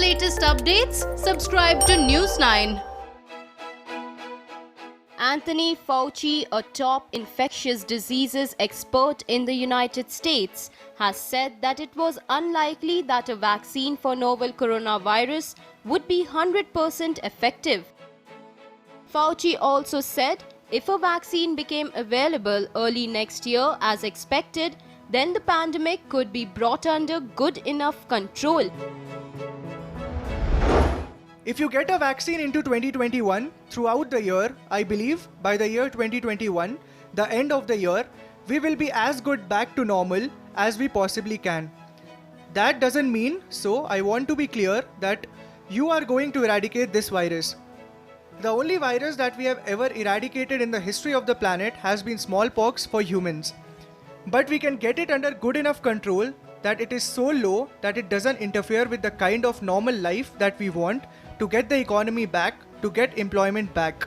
latest updates, subscribe to News9. Anthony Fauci, a top infectious diseases expert in the United States, has said that it was unlikely that a vaccine for novel coronavirus would be 100% effective. Fauci also said if a vaccine became available early next year as expected, then the pandemic could be brought under good enough control. If you get a vaccine into 2021, throughout the year, I believe by the year 2021, the end of the year, we will be as good back to normal as we possibly can. That doesn't mean, so I want to be clear that you are going to eradicate this virus. The only virus that we have ever eradicated in the history of the planet has been smallpox for humans. But we can get it under good enough control that it is so low that it doesn't interfere with the kind of normal life that we want to get the economy back, to get employment back.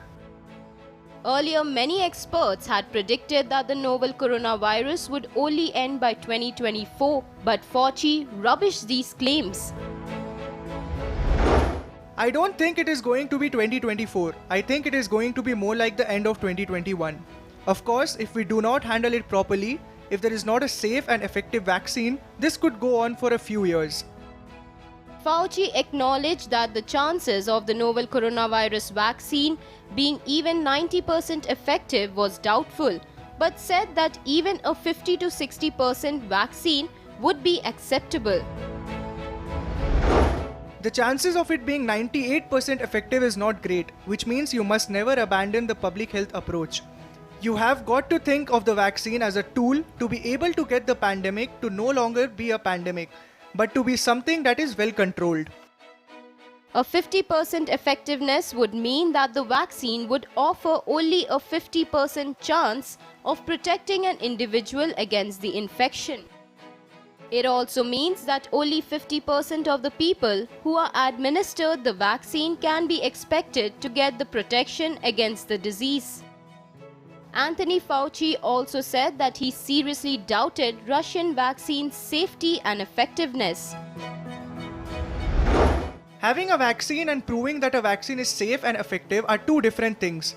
Earlier, many experts had predicted that the novel coronavirus would only end by 2024, but Fauci rubbished these claims. I don't think it is going to be 2024. I think it is going to be more like the end of 2021. Of course, if we do not handle it properly, if there is not a safe and effective vaccine, this could go on for a few years. Fauci acknowledged that the chances of the novel coronavirus vaccine being even 90% effective was doubtful, but said that even a 50 to 60% vaccine would be acceptable. The chances of it being 98% effective is not great, which means you must never abandon the public health approach. You have got to think of the vaccine as a tool to be able to get the pandemic to no longer be a pandemic, but to be something that is well controlled. A 50% effectiveness would mean that the vaccine would offer only a 50% chance of protecting an individual against the infection. It also means that only 50% of the people who are administered the vaccine can be expected to get the protection against the disease. Anthony Fauci also said that he seriously doubted Russian vaccine's safety and effectiveness. Having a vaccine and proving that a vaccine is safe and effective are two different things.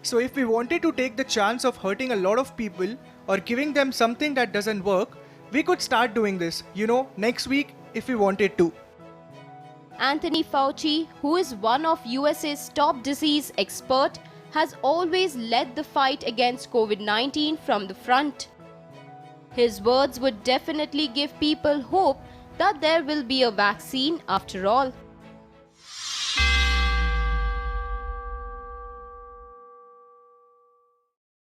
So if we wanted to take the chance of hurting a lot of people or giving them something that doesn't work, we could start doing this, next week if we wanted to. Anthony Fauci, who is one of USA's top disease experts, has always led the fight against COVID-19 from the front. His words would definitely give people hope that there will be a vaccine after all.